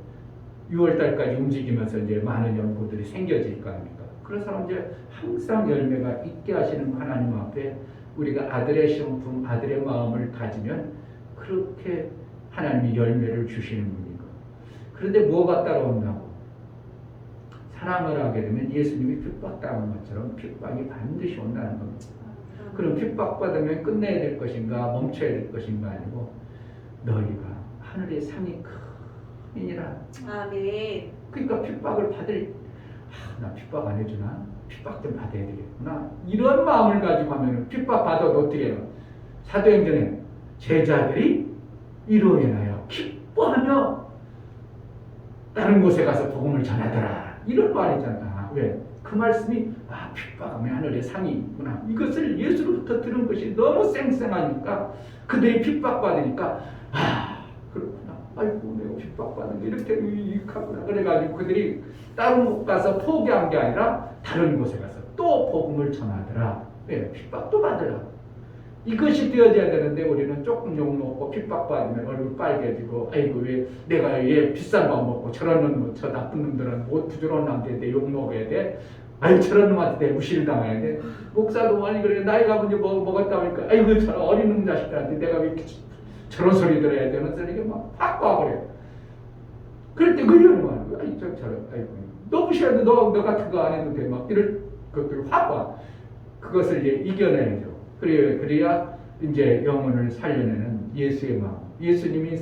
6월 달까지 움직이면서 이제 많은 연구들이 생겨질 거 아닙니까? 그런 사람 이제 항상 열매가 있게 하시는 하나님 앞에 우리가 아들의 성품, 아들의 마음을 가지면 그렇게 하나님이 열매를 주시는 분인 거예요. 그런데 뭐가 따라온다고? 사랑을 하게 되면 예수님이 핍박당한 것처럼 핍박이 반드시 온다는 겁니다. 그럼 핍박받으면 끝내야 될 것인가 멈춰야 될 것인가 아니고 너희가 하늘의 상이 크니라. 아멘. 그러니까 핍박을 나 핍박 안 해주나? 핍박 좀 받아야 되겠구나. 이런 마음을 가지고 하면 핍박 받아도 어떻게 해요? 사도행전에 제자들이 이로 인하여 기뻐하며 다른 곳에 가서 복음을 전하더라. 이런 말이잖아. 왜? 그 말씀이 핍박하면 하늘의 상이 있구나. 이것을 예수로부터 들은 것이 너무 쌩쌩하니까 그들이 핍박받으니까 그렇구나. 아이고 내가 핍박받는 게 이렇게 유익하구나. 그래가지고 그들이 다른 곳 가서 포기한 게 아니라 다른 곳에 가서 또 복음을 전하더라. 왜? 핍박도 받으라고. 이것이 되어져야 되는데 우리는 조금 욕먹고 핍박받으면 얼굴 빨개지고 아이고 왜 내가 왜 비싼 거 먹고 저런 놈, 저 나쁜 놈들은 뭐 부드러운 남자한테 욕먹어야 돼? 아유 저런 놈한테 무시를 당해야 돼? 목사도 많이 그래. 나이가 먼저 먹었다 보니까 아이고 저런 어린 놈 자식들한테 내가 왜 저런 소리 들어야 되는 소리가 막 확 와버려요. 그럴 때 그러는 거야. 아이 저런 아이고 너 무시해도 너 같은 거 안 해도 돼. 막 이럴 것들이 확 와. 그것을 이제 이겨내야죠. 그래야 이제 영혼을 살려내는 예수의 마음. 예수님이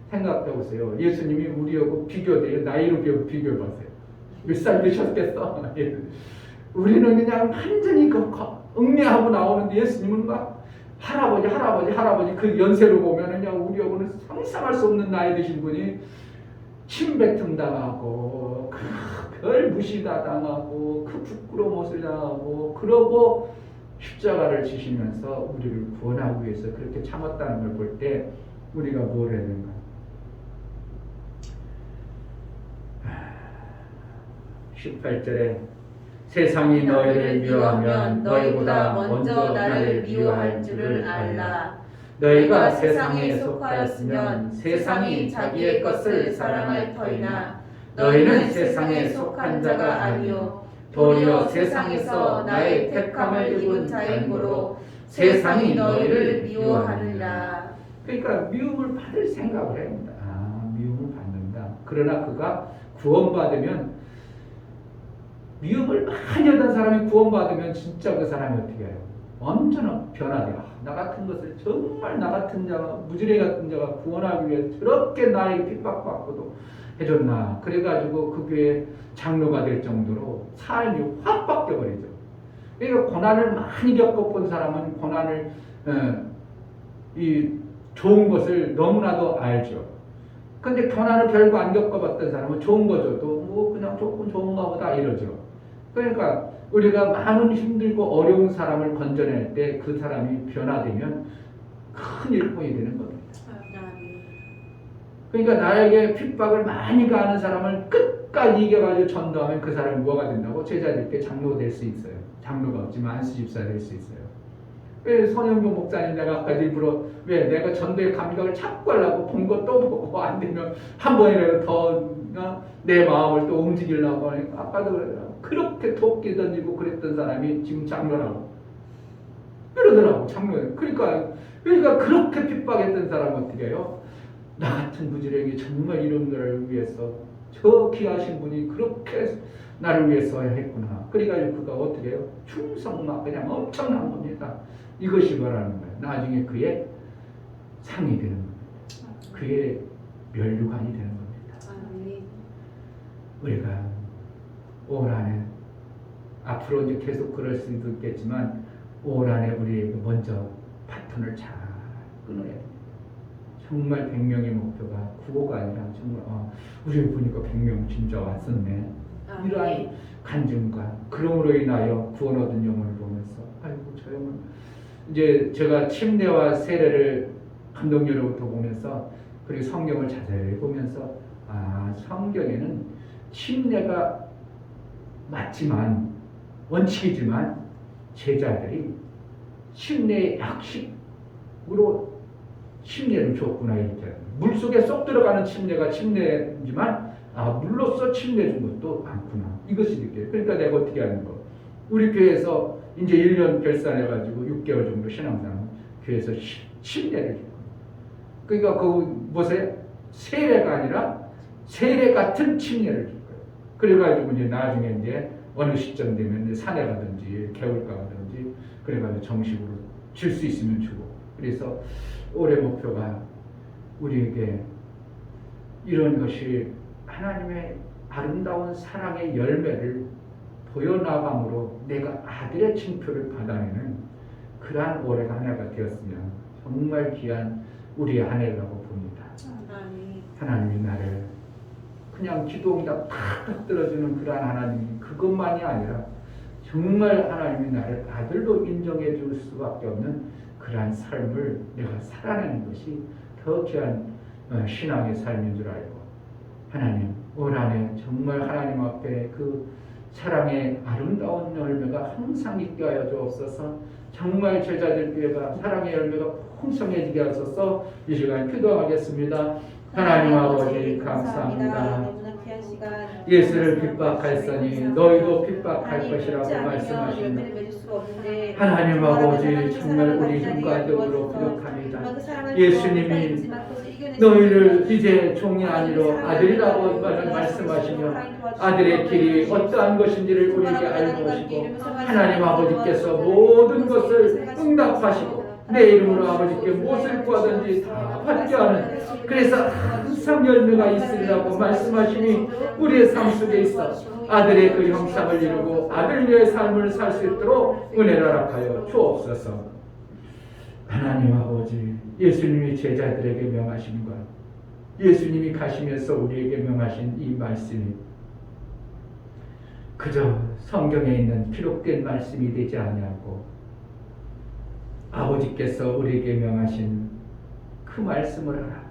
생각해보세요. 예수님이 우리하고 비교돼요. 나이로 비교해보세요. 몇 살 되셨겠어? 우리는 그냥 완전히 얽매하고 나오는데 예수님은 막 할아버지 그 연세로 보면 그냥 우리하고는 상상할 수 없는 나이 드신 분이 침뱉음 당하고 별 무시다 당하고 그 부끄러운 것을 당하고 그러고 십자가를 지시면서 우리를 구원하기 위해서 그렇게 참았다는 걸 볼 때 우리가 뭘 해야 되는가? 18절에 세상이 너희를 미워하면 너희보다 먼저 나를 미워할 줄을 알라. 너희가 세상에 속하였으면 세상이 자기의 것을 사랑할 터이나 너희는 세상에 속한 자가 아니요 도리어 세상에서 나의 택함을 입은 자이므로 세상이 너희를 미워하느니라. 그러니까 미움을 받을 생각을 해야 합니다. 미움을 받는다. 그러나 그가 구원받으면 미움을 많이 하던 사람이 구원받으면 진짜 그 사람이 어떻게 해요? 완전 변화돼요. 나 같은 것을 정말 나 같은 자가 무지랭이 같은 자가 구원하기 위해 저렇게 나에게 핍박받고도 해줬나. 그래가지고 그 교회 장로가 될 정도로 삶이 확 바뀌어버리죠. 그러니까 고난을 많이 겪어본 사람은 고난을 이 좋은 것을 너무나도 알죠. 근데 고난을 별거 안 겪어봤던 사람은 좋은 거 줘도 뭐 그냥 조금 좋은가 보다 이러죠. 그러니까 우리가 많은 힘들고 어려운 사람을 건져낼 때 그 사람이 변화되면 큰 일꾼이 되는 겁니다. 그러니까 나에게 핍박을 많이 가하는 사람을 끝까지 이겨가지고 전도하면 그 사람이 뭐가 된다고? 제자들께 장로가 될 수 있어요. 장로가 없지만 안수집사 될 수 있어요. 왜 손영종 목사님 내가 아까 일부러 왜 내가 전도의 감각을 자꾸 하려고 본 거 또 보고 안 되면 한 번이라도 더 내 마음을 또 움직이려고 하니까 아까도 그러더라고. 그렇게 도끼 던지고 그랬던 사람이 지금 장로라고 이러더라고. 장로. 그러니까 그렇게 핍박했던 사람은 어떻게 해요? 나 같은 부지런히 정말 이놈들을 위해서 저 귀하신 분이 그렇게 나를 위해서 했구나. 그러니까 그가 어떻게 해요? 충성막 그냥 엄청난 겁니다. 이것이 뭐라는 거예요? 나중에 그의 상이 되는 겁니다. 그의 멸류관이 되는 겁니다. 우리가 올 한해 앞으로 이제 계속 그럴 수도 있겠지만 올 한해 우리에게 먼저 바톤을 잘 끊어야 됩니다. 정말 100명의 목표가 9호가 아니라 정말 우리 보니까 100명 진짜 왔었네. 이러한 아멘. 간증과 그럼으로 인하여 구원 얻은 영혼을 보면서 아이고 저 영혼 이제 제가 침례와 세례를 감독녀로부터 보면서 그리고 성경을 자세히 보면서 성경에는 침례가 맞지만 원칙이지만 제자들이 침례의 약식으로 침례를 줬구나 이렇게 물속에 쏙 들어가는 침례가 침례지만 물로써 침례 준 것도 많구나 이것이 느껴요. 그러니까 내가 어떻게 하는 거 우리 교회에서 이제 1년 결산해가지고 6개월 정도 신앙생활 교회에서 침례를 줘요. 그러니까 그 뭐세요? 세례가 아니라 세례 같은 침례를 줄 거예요. 그래가지고 이제 나중에 이제 어느 시점 되면 이제 산에 가든지 개울가 가든지 그래가지고 정식으로 줄 수 있으면 주고. 그래서 올해 목표가 우리에게 이런 것이 하나님의 아름다운 사랑의 열매를 보여나감으로 내가 아들의 칭표를 받아내는 그러한 올해가 한 해가 되었으면 정말 귀한 우리의 한 해라고 봅니다. 아멘. 하나님이 나를 그냥 기도응답 팍팍 들어주는 그러한 하나님이 그것만이 아니라 정말 하나님이 나를 아들로 인정해 줄 수밖에 없는 그러한 삶을 내가 살아내는 것이 더 귀한 신앙의 삶인 줄 알고 하나님 올 한해 정말 하나님 앞에 그 사랑의 아름다운 열매가 항상 있게 하여 주옵소서. 정말 제자들 교회가 사랑의 열매가 풍성해지게 하소서. 이 시간 기도하겠습니다. 하나님 아버지 감사합니다. 예수를 핍박할서니 너희도 핍박할 것이라고 말씀하신다. 하나님 아버지 정말 우리 인간적으로 부족합니다. 예수님이 너희를 이제 종이 아니라 아들이라고 말씀하시며 아들의 길이 어떠한 것인지를 우리에게 알고 오시고 하나님 아버지께서 모든 것을 응답하시고 내 이름으로 아버지께 무엇을 구하든지 다 받게 하는 그래서 항상 열매가 있으리라고 말씀하시니 우리의 삶 속에 있어 아들의 그 형상을 이루고 아들의 삶을 살 수 있도록 은혜를 허락하여 주옵소서. 하나님 아버지 예수님이 제자들에게 명하신 것 예수님이 가시면서 우리에게 명하신 이 말씀이 그저 성경에 있는 기록된 말씀이 되지 아니하고 아버지께서 우리에게 명하신 그 말씀을 하라.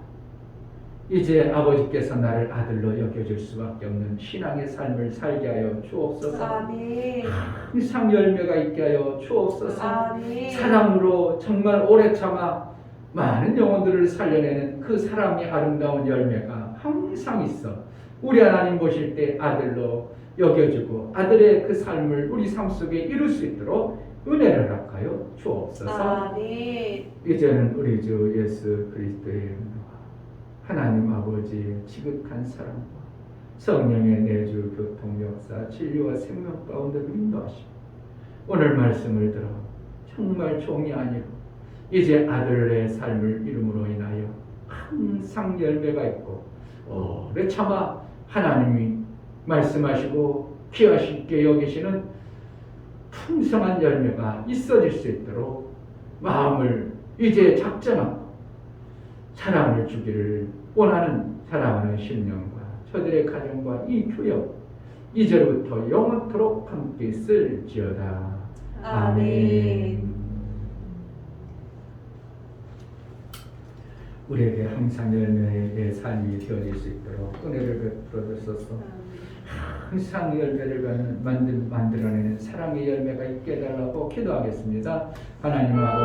이제 아버지께서 나를 아들로 여겨줄 수밖에 없는 신앙의 삶을 살게 하여 주옵소서. 아멘. 항상 열매가 있게 하여 주옵소서. 아멘. 사랑으로 정말 오래 참아 많은 영혼들을 살려내는 그 사랑의 아름다운 열매가 항상 있어 우리 하나님 보실 때 아들로 여겨주고 아들의 그 삶을 우리 삶 속에 이룰 수 있도록 은혜를 허락하여 주옵소서. 아멘. 이제는 우리 주 예수 그리스도의 은혜와 하나님 아버지의 지극한 사랑과 성령의 내주 교통 역사 진리와 생명 가운데 인도하시고 오늘 말씀을 들어 정말 종이 아니고 이제 아들의 삶을 이름으로 인하여 항상 열매가 있고 오래 참아 하나님이 말씀하시고 귀하시게 여기시는 풍성한 열매가 있어질 수 있도록 마음을 이제 작정하고 사랑을 주기를 원하는 사랑하는 신령과 저들의 가정과 이 교역 이제부터 영원토록 함께 있을지어다. 아멘. 우리에게 항상 열매의 삶이 되어질 수 있도록 은혜를 베풀어 주소서. 항상 열매를 만들어내는 사랑의 열매가 있게 해달라고 기도하겠습니다. 하나님 아버지